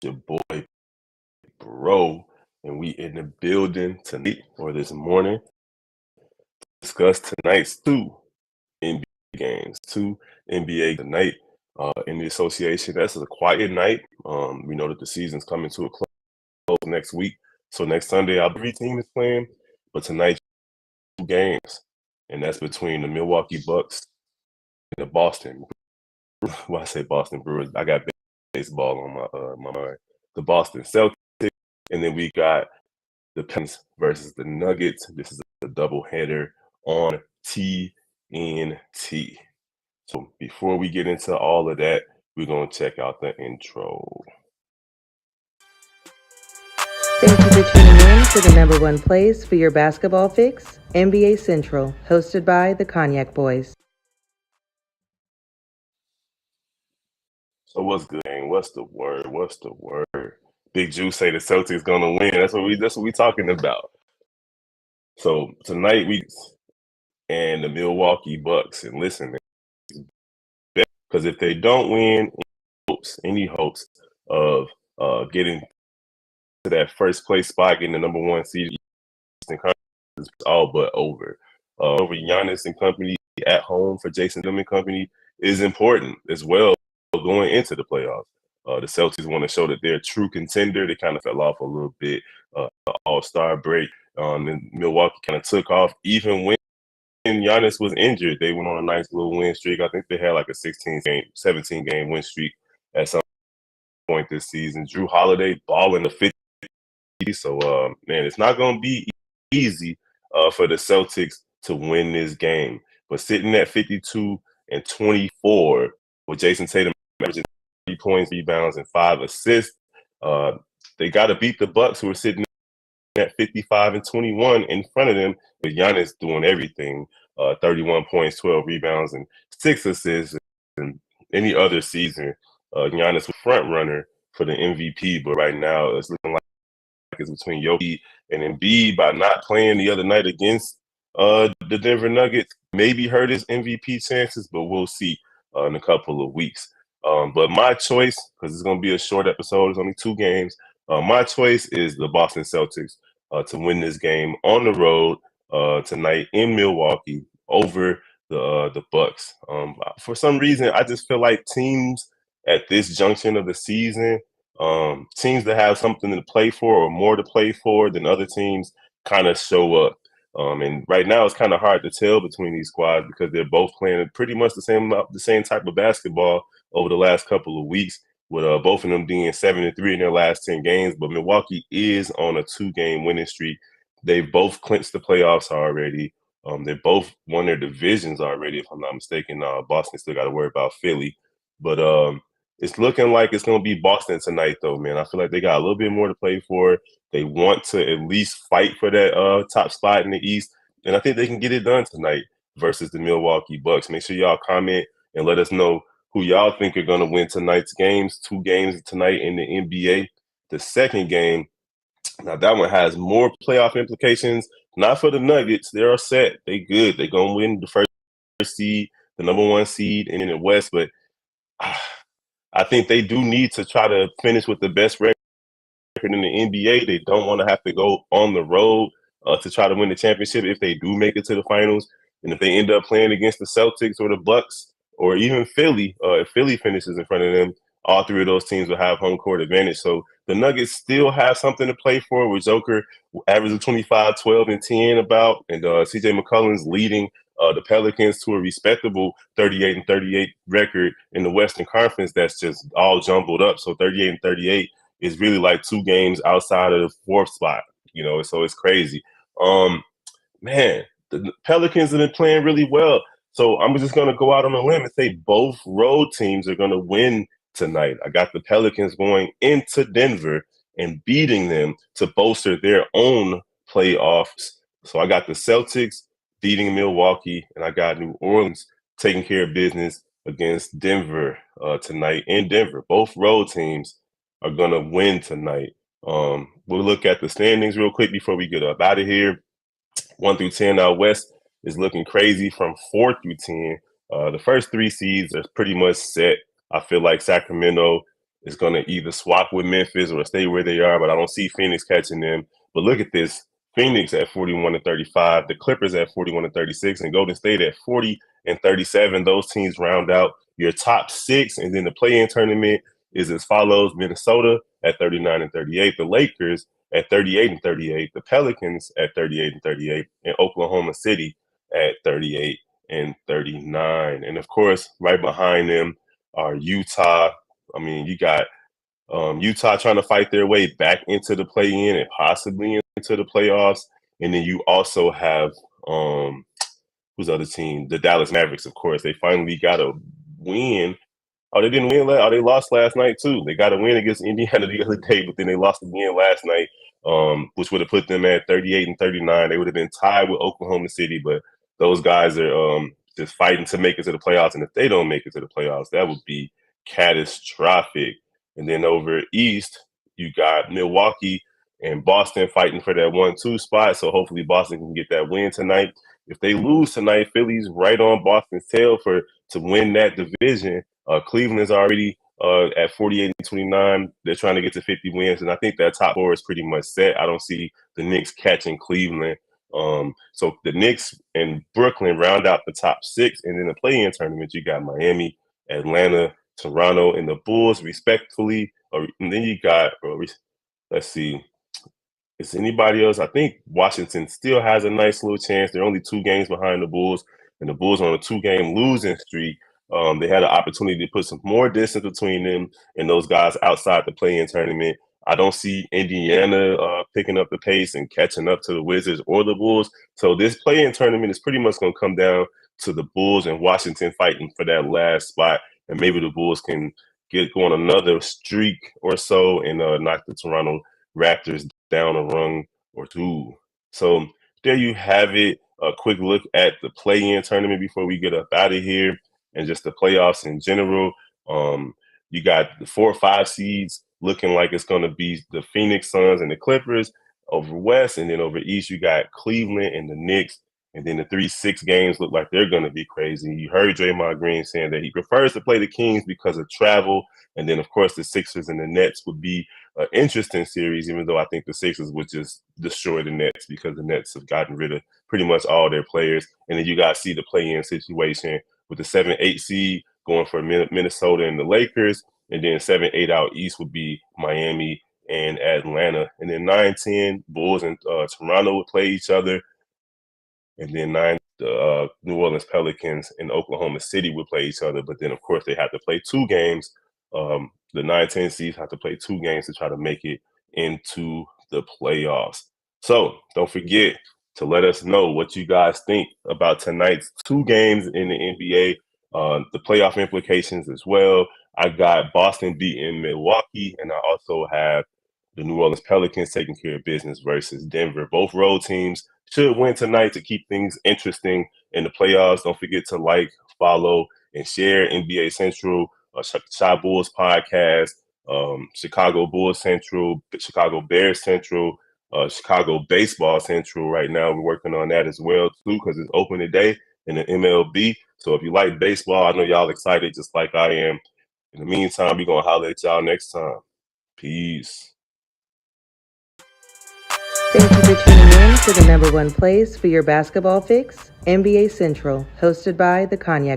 Your boy, bro, and we in the building tonight or this morning to discuss tonight's two NBA games, two NBA tonight in the association. That's a quiet night. We know that the season's coming to a close next week, so next Sunday our every team is playing, but tonight two games, and that's between the Milwaukee Bucks and the Boston. Well, I say Boston Brewers. I got baseball on my mind. The Boston Celtics, and then we got the Pelicans versus the Nuggets. This is a doubleheader on TNT. So before we get into all of that, we're going to check out the intro. Thank you for tuning in to the number one place for your basketball fix, NBA Central, hosted by the Cognac Boys. So what's good, man? What's the word? What's the word? Big Juice say the Celtics gonna win. That's what we talking about. So tonight and the Milwaukee Bucks, and listen, because if they don't win, any hopes of getting to that first place spot, getting the number one seed is all but over. Over Giannis and company at home for Jason Tatum and company is important as well going into the playoffs. The Celtics want to show that they're a true contender. They kind of fell off a little bit. All-Star break. And Milwaukee kind of took off even when Giannis was injured. They went on a nice little win streak. I think they had like a 17 game win streak at some point this season. Drew Holiday balling the 50. So, man, it's not going to be easy for the Celtics to win this game. But sitting at 52 and 24 with Jason Tatum averaging 3 points, rebounds, and 5 assists, they got to beat the Bucks, who are sitting at 55 and 21 in front of them, with Giannis doing everything, 31 points, 12 rebounds, and 6 assists. And any other season, Giannis was front runner for the MVP, but right now it's looking like it's between Jokic and Embiid. By not playing the other night against the Denver Nuggets, maybe hurt his MVP chances, but we'll see in a couple of weeks. But my choice, because it's going to be a short episode, it's only 2 games. My choice is the Boston Celtics to win this game on the road tonight in Milwaukee over the Bucks. For some reason, I just feel like teams at this junction of the season, teams that have something to play for or more to play for than other teams, kind of show up. And right now, it's kind of hard to tell between these squads because they're both playing pretty much the same type of basketball over the last couple of weeks, with both of them being 7-3 in their last 10 games. But Milwaukee is on a 2-game winning streak. They've both clinched the playoffs already. They both won their divisions already, if I'm not mistaken. Boston still got to worry about Philly. But it's looking like it's going to be Boston tonight, though, man. I feel like they got a little bit more to play for. They want to at least fight for that top spot in the East. And I think they can get it done tonight versus the Milwaukee Bucks. Make sure y'all comment and let us know who y'all think are going to win tonight's games. 2 games tonight in the NBA. The second game, now that one has more playoff implications. Not for the Nuggets. They're set. They good. They're going to win the first seed, the number 1 seed in the West. But I think they do need to try to finish with the best record in the NBA. They don't want to have to go on the road to try to win the championship if they do make it to the finals. And if they end up playing against the Celtics or the Bucks or even Philly, if Philly finishes in front of them, all 3 of those teams will have home court advantage. So the Nuggets still have something to play for, with Joker averaging 25, 12, and 10 about, and CJ McCollum's leading the Pelicans to a respectable 38 and 38 record in the Western Conference. That's just all jumbled up. So 38 and 38 is really like 2 games outside of the 4th spot, so it's crazy. Man, the Pelicans have been playing really well. So I'm just going to go out on a limb and say both road teams are going to win tonight. I got the Pelicans going into Denver and beating them to bolster their own playoffs. So I got the Celtics beating Milwaukee, and I got New Orleans taking care of business against Denver tonight in Denver. Both road teams are going to win tonight. We'll look at the standings real quick before we get up out of here. 1 through 10 out west is looking crazy from 4 through 10. The first 3 seeds are pretty much set. I feel like Sacramento is going to either swap with Memphis or stay where they are, but I don't see Phoenix catching them. But look at this. Phoenix at 41-35, the Clippers at 41-36, and Golden State at 40-37. Those teams round out your top six, and then the play-in tournament is as follows: Minnesota at 39-38, the Lakers at 38-38, the Pelicans at 38-38, and Oklahoma City at 38-39. And of course, right behind them are Utah. I mean, you got Utah trying to fight their way back into the play-in and possibly into the playoffs. And then you also have who's the other team? The Dallas Mavericks, of course. They finally got a win. Oh, they didn't win. Oh, they lost last night too. They got a win against Indiana the other day, but then they lost again last night, which would have put them at 38-39. They would have been tied with Oklahoma City, but those guys are just fighting to make it to the playoffs. And if they don't make it to the playoffs, that would be catastrophic. And then over east, you got Milwaukee and Boston fighting for that 1-2 spot. So hopefully Boston can get that win tonight. If they lose tonight, Philly's right on Boston's tail to win that division. Cleveland is already at 48-29. They're trying to get to 50 wins, and I think that top four is pretty much set. I don't see the Knicks catching Cleveland. So the Knicks and Brooklyn round out the top six, and in the play-in tournament, you got Miami, Atlanta, Toronto, and the Bulls, respectfully. And then you got, let's see, is anybody else? I think Washington still has a nice little chance. They're only 2 games behind the Bulls, and the Bulls are on a 2-game losing streak. They had an opportunity to put some more distance between them and those guys outside the play-in tournament. I don't see Indiana picking up the pace and catching up to the Wizards or the Bulls. So this play-in tournament is pretty much going to come down to the Bulls and Washington fighting for that last spot, and maybe the Bulls can get going another streak or so and knock the Toronto Raptors down a rung or two. So there you have it. A quick look at the play-in tournament before we get up out of here, and just the playoffs in general. You got the 4 or 5 seeds looking like it's going to be the Phoenix Suns and the Clippers over West, and then over East you got Cleveland and the Knicks. And then the 3-6 games look like they're going to be crazy. You heard Draymond Green saying that he prefers to play the Kings because of travel. And then, of course, the Sixers and the Nets would be an interesting series, even though I think the Sixers would just destroy the Nets because the Nets have gotten rid of pretty much all their players. And then you got to see the play-in situation with the 7-8 seed going for Minnesota and the Lakers. And then 7-8 out East would be Miami and Atlanta. And then 9-10, Bulls and Toronto would play each other. And then 9, the New Orleans Pelicans and Oklahoma City would play each other. But then, of course, they have to play 2 games. The 9-10 seeds have to play 2 games to try to make it into the playoffs. So don't forget to let us know what you guys think about tonight's 2 games in the NBA, the playoff implications as well. I got Boston beating Milwaukee, and I also have the New Orleans Pelicans taking care of business versus Denver. Both road teams should win tonight to keep things interesting in the playoffs. Don't forget to like, follow, and share NBA Central, Shy Bulls Podcast, Chicago Bulls Central, Chicago Bears Central, Chicago Baseball Central. Right now, we're working on that as well, too, because it's open today in the MLB. So if you like baseball, I know y'all excited just like I am. In the meantime, we're going to holler at y'all next time. Peace. Thank you for tuning in to the #1 place for your basketball fix, NBA Central, hosted by the Cognac